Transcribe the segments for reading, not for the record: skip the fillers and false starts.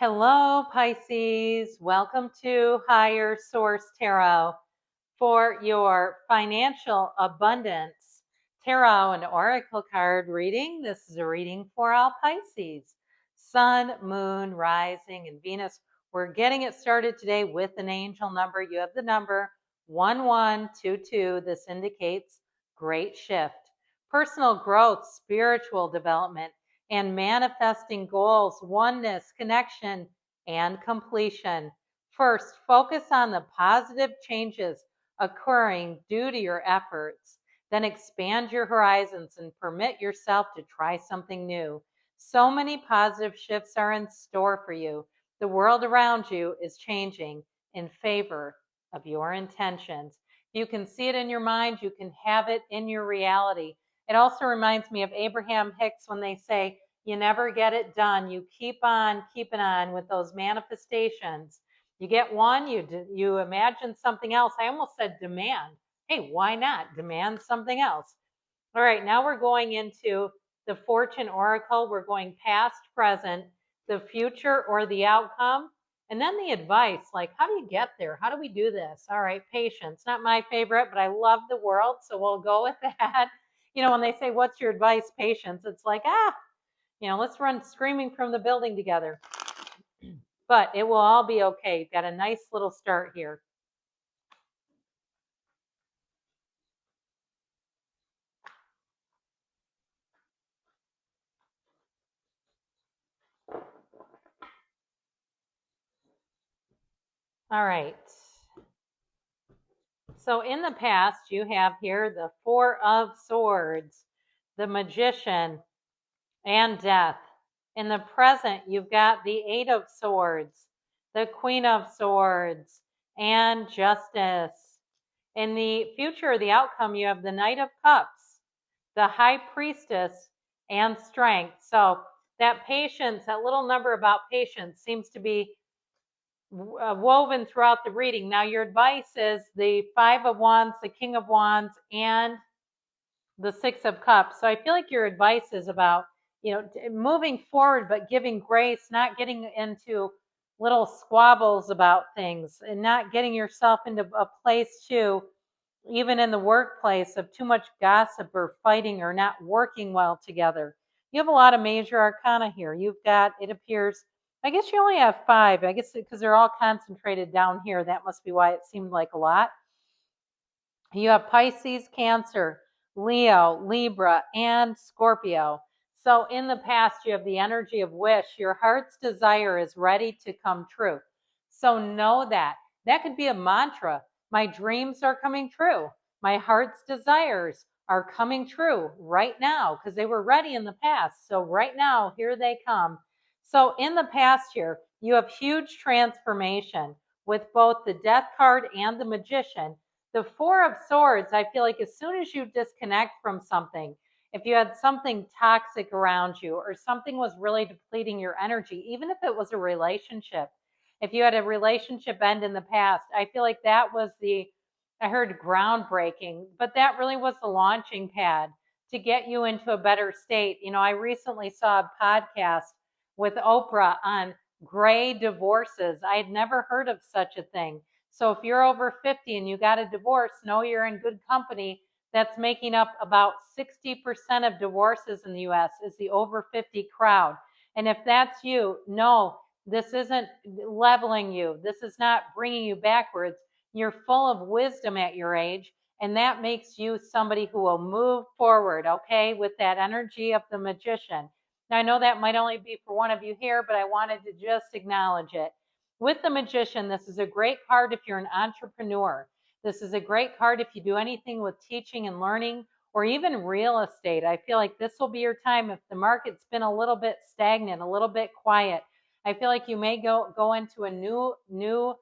Hello, Pisces. Welcome to Higher Source Tarot for your financial abundance tarot and oracle card reading. This is a reading for all Pisces. Sun, Moon, Rising, and Venus. We're getting it started today with an angel number. You have the number 1122. This indicates great shift, personal growth, spiritual development, and manifesting goals, oneness, connection, and completion. First, focus on the positive changes occurring due to your efforts. Then expand your horizons and permit yourself to try something new. So many positive shifts are in store for you. The world around you is changing in favor of your intentions. You can see it in your mind, you can have it in your reality. It also reminds me of Abraham Hicks when they say, you never get it done. You keep on keeping on with those manifestations. You get one, you imagine something else. I almost said demand. Hey, why not demand something else? All right, now we're going into the Fortune Oracle. We're going past, present, the future, or the outcome, and then the advice, like how do you get there? How do we do this? All right, patience. Not my favorite, but I love the world, so we'll go with that. When they say, what's your advice? Patience. It's like, let's run screaming from the building together. But it will all be okay. You've got a nice little start here. All right. So in the past, you have here the Four of Swords, the Magician, and Death. In the present, you've got the Eight of Swords, the Queen of Swords, and Justice. In the future, the outcome, you have the Knight of Cups, the High Priestess, and Strength. So that patience, that little number about patience seems to be woven throughout the reading. Now, your advice is the Five of Wands, the King of Wands, and the Six of Cups. So I feel like your advice is about, moving forward, but giving grace, not getting into little squabbles about things, and not getting yourself into a place too, even in the workplace, of too much gossip or fighting or not working well together. You have a lot of major arcana here. You've got, it appears, I guess you only have five. I guess because they're all concentrated down here. That must be why it seemed like a lot. You have Pisces, Cancer, Leo, Libra, and Scorpio. So in the past, you have the energy of wish. Your heart's desire is ready to come true. So know that. That could be a mantra. My dreams are coming true. My heart's desires are coming true right now because they were ready in the past. So right now, here they come. So in the past here, you have huge transformation with both the Death card and the Magician. The Four of Swords, I feel like as soon as you disconnect from something, if you had something toxic around you or something was really depleting your energy, even if it was a relationship, if you had a relationship end in the past, I feel like that was I heard groundbreaking, but that really was the launching pad to get you into a better state. I recently saw a podcast with Oprah on gray divorces. I had never heard of such a thing. So if you're over 50 and you got a divorce, know you're in good company. That's making up about 60% of divorces in the US is the over 50 crowd. And if that's you, no, this isn't leveling you. This is not bringing you backwards. You're full of wisdom at your age, and that makes you somebody who will move forward, okay, with that energy of the Magician. Now, I know that might only be for one of you here, but I wanted to just acknowledge it. With the Magician, this is a great card if you're an entrepreneur. This is a great card if you do anything with teaching and learning or even real estate. I feel like this will be your time if the market's been a little bit stagnant, a little bit quiet. I feel like you may go into a new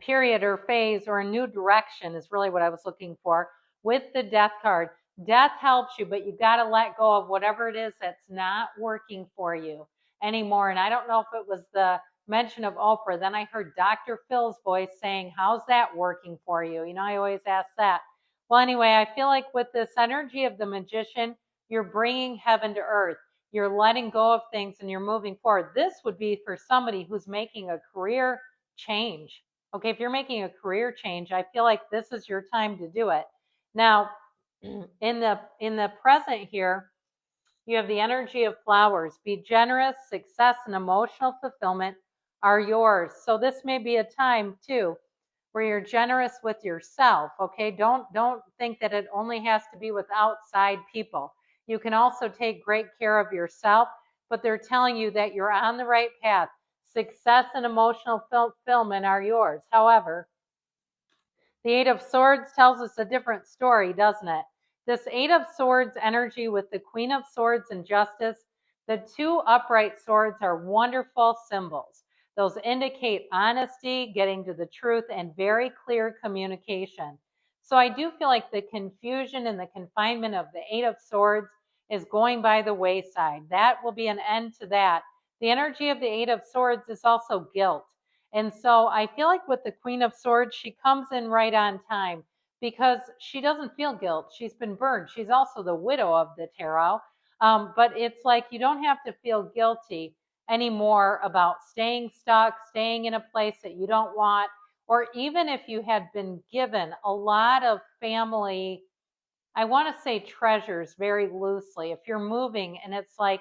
period or phase or a new direction is really what I was looking for with the Death card. Death helps you, but you got to let go of whatever it is that's not working for you anymore. And I don't know if it was the mention of Oprah. Then I heard Dr. Phil's voice saying, how's that working for you? I always ask that. Well, anyway, I feel like with this energy of the Magician, you're bringing heaven to earth. You're letting go of things and you're moving forward. This would be for somebody who's making a career change. Okay, if you're making a career change, I feel like this is your time to do it. Now, in the present here, you have the energy of flowers. Be generous, success, and emotional fulfillment are yours. So this may be a time too where you're generous with yourself, okay? Don't think that it only has to be with outside people. You can also take great care of yourself, but they're telling you that you're on the right path. Success and emotional fulfillment are yours. However, the Eight of Swords tells us a different story, doesn't it? This Eight of Swords energy with the Queen of Swords and Justice, the two upright swords are wonderful symbols. Those indicate honesty, getting to the truth, and very clear communication. So I do feel like the confusion and the confinement of the Eight of Swords is going by the wayside. That will be an end to that. The energy of the Eight of Swords is also guilt. And so I feel like with the Queen of Swords, she comes in right on time because she doesn't feel guilt. She's been burned. She's also the widow of the tarot. But it's like you don't have to feel guilty anymore about staying stuck, staying in a place that you don't want, or even if you had been given a lot of family, I want to say treasures very loosely. If you're moving and it's like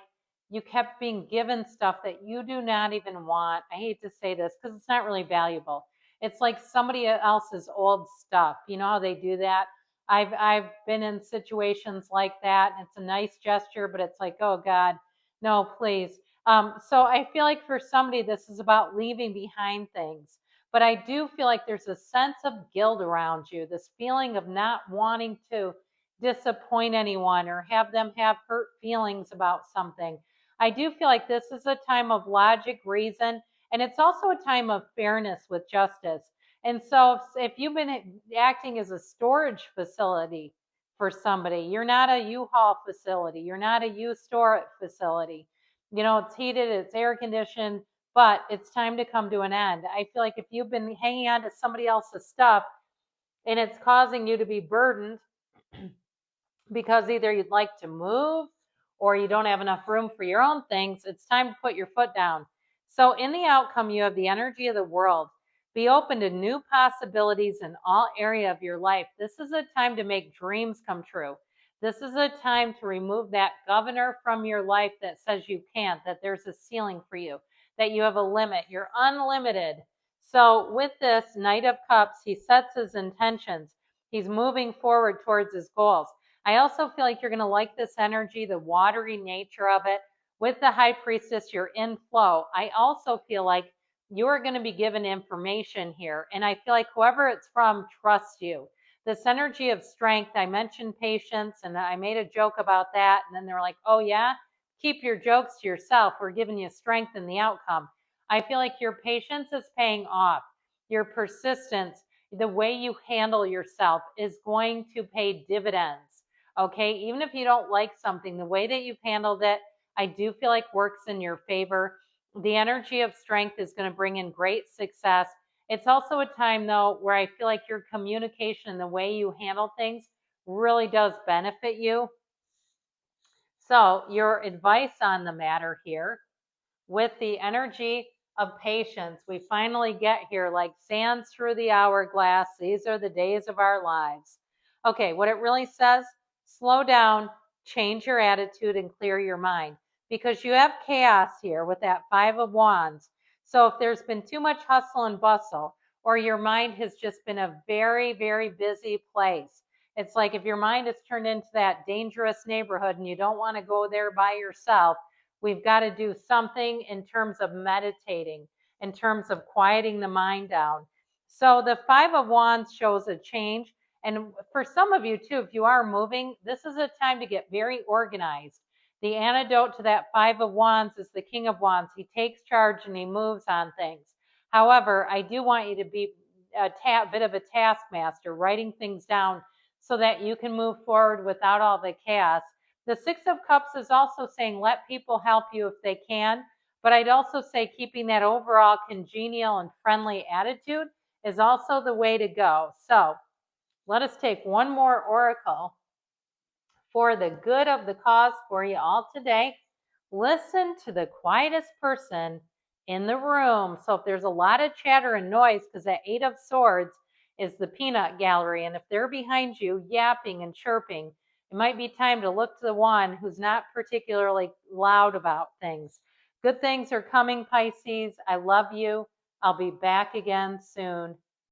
you kept being given stuff that you do not even want, I hate to say this because it's not really valuable. It's like somebody else's old stuff. You know how they do that? I've been in situations like that. And it's a nice gesture, but it's like, oh God, no, please. So I feel like for somebody, this is about leaving behind things. But I do feel like there's a sense of guilt around you, this feeling of not wanting to disappoint anyone or have them have hurt feelings about something. I do feel like this is a time of logic, reason, and it's also a time of fairness with justice. And so if you've been acting as a storage facility for somebody, you're not a U-Haul facility, you're not a U-Store facility. You know, it's heated, it's air conditioned, but it's time to come to an end. I feel like if you've been hanging on to somebody else's stuff and it's causing you to be burdened, because either you'd like to move or you don't have enough room for your own things, it's time to put your foot down. So, in the outcome, you have the energy of the world. Be open to new possibilities in all area of your life. This is a time to make dreams come true. This is a time to remove that governor from your life that says you can't, that there's a ceiling for you, that you have a limit. You're unlimited. So, with this Knight of Cups, he sets his intentions. He's moving forward towards his goals. I also feel like you're going to like this energy, the watery nature of it. With the High Priestess, you're in flow. I also feel like you're going to be given information here. And I feel like whoever it's from trusts you. This energy of strength, I mentioned patience, and I made a joke about that. And then they're like, oh, yeah, keep your jokes to yourself. We're giving you strength in the outcome. I feel like your patience is paying off. Your persistence, the way you handle yourself is going to pay dividends. Okay, even if you don't like something, the way that you've handled it, I do feel like works in your favor. The energy of strength is going to bring in great success. It's also a time, though, where I feel like your communication and the way you handle things really does benefit you. So, your advice on the matter here with the energy of patience, we finally get here like sands through the hourglass. These are the days of our lives. Okay, what it really says, slow down, change your attitude, and clear your mind because you have chaos here with that Five of Wands. So if there's been too much hustle and bustle, or your mind has just been a very, very busy place, it's like if your mind has turned into that dangerous neighborhood and you don't want to go there by yourself, we've got to do something in terms of meditating, in terms of quieting the mind down. So the Five of Wands shows a change. And for some of you too, if you are moving, this is a time to get very organized. The antidote to that Five of Wands is the King of Wands. He takes charge and he moves on things. However, I do want you to be a bit of a taskmaster, writing things down so that you can move forward without all the chaos. The Six of Cups is also saying let people help you if they can, but I'd also say keeping that overall congenial and friendly attitude is also the way to go. So let us take one more oracle for the good of the cause for you all today. Listen to the quietest person in the room. So if there's a lot of chatter and noise, because that 8 of Swords is the peanut gallery, and if they're behind you yapping and chirping, it might be time to look to the one who's not particularly loud about things. Good things are coming, Pisces. I love you. I'll be back again soon.